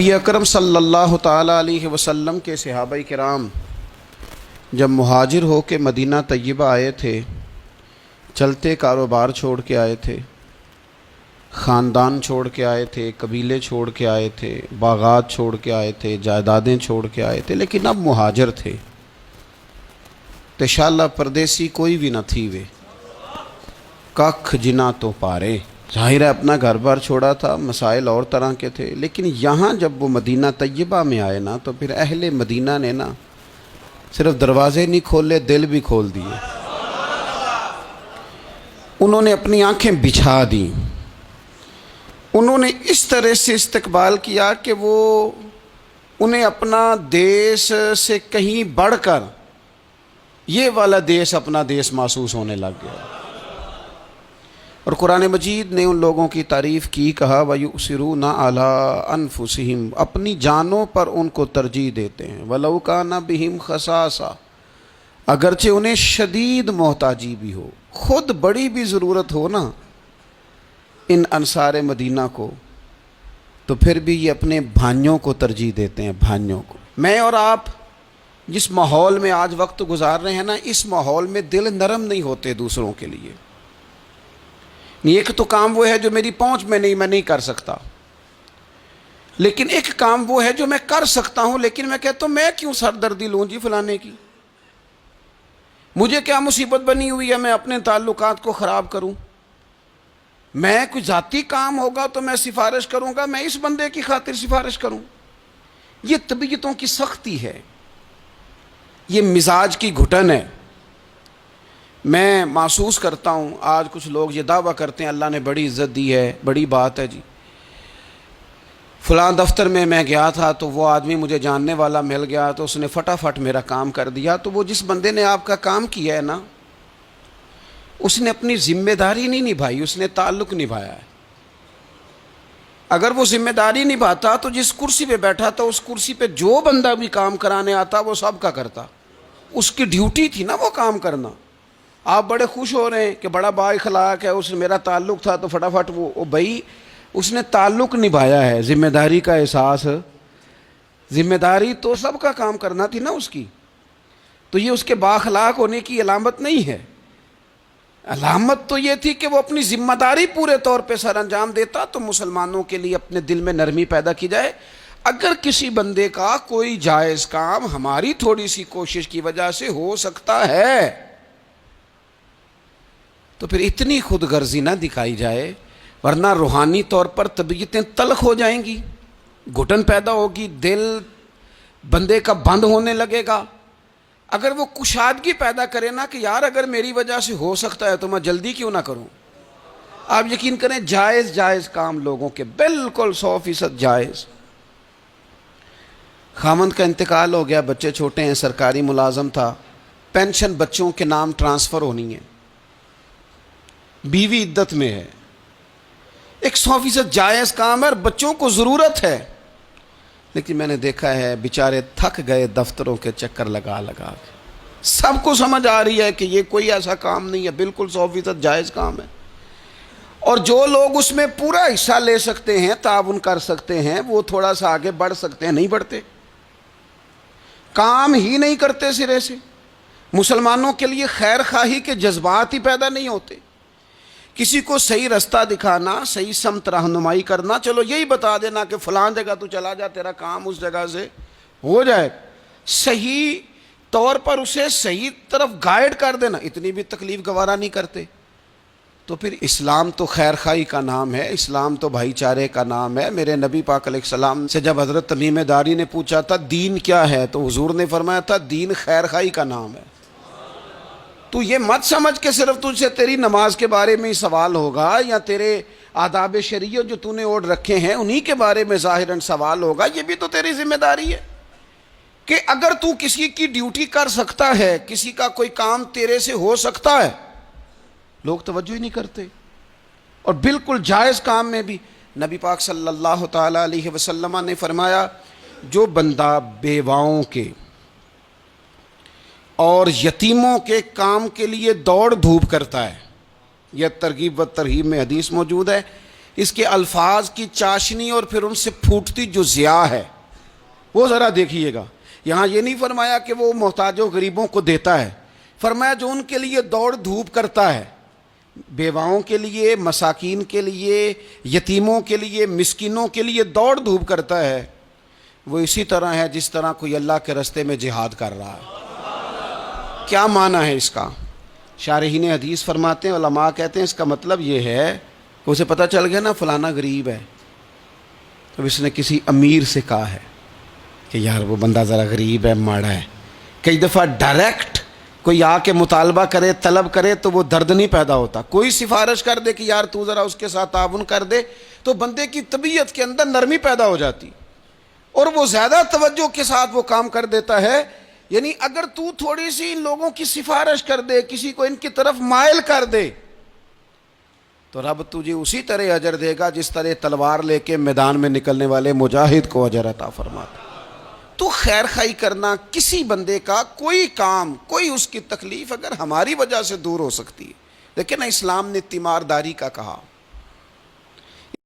نبی اکرم صلی اللہ تعالیٰ علیہ وسلم کے صحابہ کرام جب مہاجر ہو کے مدینہ طیبہ آئے تھے، چلتے کاروبار چھوڑ کے آئے تھے، خاندان چھوڑ کے آئے تھے، قبیلے چھوڑ کے آئے تھے، باغات چھوڑ کے آئے تھے، جائیدادیں چھوڑ کے آئے تھے، لیکن اب مہاجر تھے تے شالا پردیسی کوئی بھی نہ تھی وے ککھ جنا تو پارے۔ ظاہر ہے اپنا گھر بار چھوڑا تھا، مسائل اور طرح کے تھے، لیکن یہاں جب وہ مدینہ طیبہ میں آئے نا تو پھر اہل مدینہ نے نا صرف دروازے نہیں کھولے، دل بھی کھول دیے۔ انہوں نے اپنی آنکھیں بچھا دیں، انہوں نے اس طرح سے استقبال کیا کہ وہ انہیں اپنا دیس سے کہیں بڑھ کر یہ والا دیس اپنا دیس محسوس ہونے لگ گیا۔ اور قرآن مجید نے ان لوگوں کی تعریف کی، کہا وَيُؤْثِرُونَ عَلَىٰ أَنفُسِهِمْ، اپنی جانوں پر ان کو ترجیح دیتے ہیں، وَلَوْ كَانَ بِهِمْ خَصَاصَةٌ، اگرچہ انہیں شدید محتاجی بھی ہو، خود بڑی بھی ضرورت ہو نا ان انصار مدینہ کو، تو پھر بھی یہ اپنے بھائیوں کو ترجیح دیتے ہیں، بھائیوں کو۔ میں اور آپ جس ماحول میں آج وقت گزار رہے ہیں نا، اس ماحول میں دل نرم نہیں ہوتے دوسروں کے لیے۔ ایک تو کام وہ ہے جو میری پہنچ میں نہیں، میں نہیں کر سکتا، لیکن ایک کام وہ ہے جو میں کر سکتا ہوں، لیکن میں کہتا ہوں میں کیوں سردردی لوں جی فلانے کی، مجھے کیا مصیبت بنی ہوئی ہے میں اپنے تعلقات کو خراب کروں؟ میں کوئی ذاتی کام ہوگا تو میں سفارش کروں گا، میں اس بندے کی خاطر سفارش کروں؟ یہ طبیعتوں کی سختی ہے، یہ مزاج کی گھٹن ہے۔ میں محسوس کرتا ہوں آج کچھ لوگ یہ دعویٰ کرتے ہیں اللہ نے بڑی عزت دی ہے، بڑی بات ہے جی، فلاں دفتر میں گیا تھا تو وہ آدمی مجھے جاننے والا مل گیا تو اس نے فٹافٹ میرا کام کر دیا۔ تو وہ جس بندے نے آپ کا کام کیا ہے نا، اس نے اپنی ذمہ داری نہیں نبھائی، اس نے تعلق نبھایا ہے۔ اگر وہ ذمہ داری نبھاتا تو جس کرسی پہ بیٹھا تھا اس کرسی پہ جو بندہ بھی کام کرانے آتا وہ سب کا کرتا، اس کی ڈیوٹی تھی نا وہ کام کرنا۔ آپ بڑے خوش ہو رہے ہیں کہ بڑا با اخلاق ہے، اس سے میرا تعلق تھا تو فٹافٹ وہ بھائی اس نے تعلق نبھایا ہے، ذمہ داری کا احساس، ذمہ داری تو سب کا کام کرنا تھی نا اس کی، تو یہ اس کے با اخلاق ہونے کی علامت نہیں ہے۔ علامت تو یہ تھی کہ وہ اپنی ذمہ داری پورے طور پہ سر انجام دیتا۔ تو مسلمانوں کے لیے اپنے دل میں نرمی پیدا کی جائے، اگر کسی بندے کا کوئی جائز کام ہماری تھوڑی سی کوشش کی وجہ سے ہو سکتا ہے تو پھر اتنی خود غرضی نہ دکھائی جائے، ورنہ روحانی طور پر طبیعتیں تلخ ہو جائیں گی، گھٹن پیدا ہوگی، دل بندے کا بند ہونے لگے گا۔ اگر وہ کشادگی پیدا کرے نا کہ یار اگر میری وجہ سے ہو سکتا ہے تو میں جلدی کیوں نہ کروں، آپ یقین کریں جائز کام لوگوں کے بالکل 100% جائز۔ خامند کا انتقال ہو گیا، بچے چھوٹے ہیں، سرکاری ملازم تھا، پینشن بچوں کے نام ٹرانسفر ہونی ہے، بیوی عدت میں ہے، ایک 100% جائز کام ہے اور بچوں کو ضرورت ہے، لیکن میں نے دیکھا ہے بیچارے تھک گئے دفتروں کے چکر لگا لگا کے۔ سب کو سمجھ آ رہی ہے کہ یہ کوئی ایسا کام نہیں ہے، بالکل 100% جائز کام ہے، اور جو لوگ اس میں پورا حصہ لے سکتے ہیں، تعاون کر سکتے ہیں، وہ تھوڑا سا آگے بڑھ سکتے ہیں، نہیں بڑھتے، کام ہی نہیں کرتے سرے سے۔ مسلمانوں کے لیے خیر خواہی کے جذبات ہی پیدا نہیں ہوتے، کسی کو صحیح رستہ دکھانا، صحیح سمت رہنمائی کرنا، چلو یہی بتا دینا کہ فلاں جگہ تو چلا جا، تیرا کام اس جگہ سے ہو جائے، صحیح طور پر اسے صحیح طرف گائیڈ کر دینا، اتنی بھی تکلیف گوارا نہیں کرتے۔ تو پھر اسلام تو خیر خواہی کا نام ہے، اسلام تو بھائی چارے کا نام ہے۔ میرے نبی پاک علیہ السلام سے جب حضرت تمیم داری نے پوچھا تھا دین کیا ہے تو حضور نے فرمایا تھا دین خیر خواہی کا نام ہے۔ تو یہ مت سمجھ کہ صرف تجھ سے تیری نماز کے بارے میں ہی سوال ہوگا یا تیرے آداب شریعت جو تو نے اوڑھ رکھے ہیں انہی کے بارے میں ظاہراً سوال ہوگا، یہ بھی تو تیری ذمہ داری ہے کہ اگر تو کسی کی ڈیوٹی کر سکتا ہے، کسی کا کوئی کام تیرے سے ہو سکتا ہے، لوگ توجہ ہی نہیں کرتے۔ اور بالکل جائز کام میں بھی نبی پاک صلی اللہ تعالیٰ علیہ وسلم نے فرمایا جو بندہ بیواؤں کے اور یتیموں کے کام کے لیے دوڑ دھوپ کرتا ہے، یہ ترغیب و ترہیب میں حدیث موجود ہے اس کے الفاظ کی چاشنی اور پھر ان سے پھوٹتی جو ضیاء ہے وہ ذرا دیکھیے گا۔ یہاں یہ نہیں فرمایا کہ وہ محتاجوں غریبوں کو دیتا ہے، فرمایا جو ان کے لیے دوڑ دھوپ کرتا ہے، بیواؤں کے لیے، مساکین کے لیے، یتیموں کے لیے، مسکینوں کے لیے دوڑ دھوپ کرتا ہے، وہ اسی طرح ہے جس طرح کوئی اللہ کے راستے میں جہاد کر رہا ہے۔ کیا معنی ہے اس کا؟ شارحین حدیث فرماتے ہیں، علماء کہتے ہیں اس کا مطلب یہ ہے کہ اسے پتہ چل گیا نا فلانا غریب ہے، تو اس نے کسی امیر سے کہا ہے کہ یار وہ بندہ ذرا غریب ہے، ماڑا ہے۔ کئی دفعہ ڈائریکٹ کوئی آ کے مطالبہ کرے، طلب کرے تو وہ درد نہیں پیدا ہوتا، کوئی سفارش کر دے کہ یار تو ذرا اس کے ساتھ تعاون کر دے تو بندے کی طبیعت کے اندر نرمی پیدا ہو جاتی اور وہ زیادہ توجہ کے ساتھ وہ کام کر دیتا ہے۔ یعنی اگر تو تھوڑی سی ان لوگوں کی سفارش کر دے، کسی کو ان کی طرف مائل کر دے تو رب تجھے اسی طرح اجر دے گا جس طرح تلوار لے کے میدان میں نکلنے والے مجاہد کو اجر عطا فرماتا۔ تو خیر خائی کرنا، کسی بندے کا کوئی کام، کوئی اس کی تکلیف اگر ہماری وجہ سے دور ہو سکتی ہے، لیکن اسلام نے تیمارداری کا کہا۔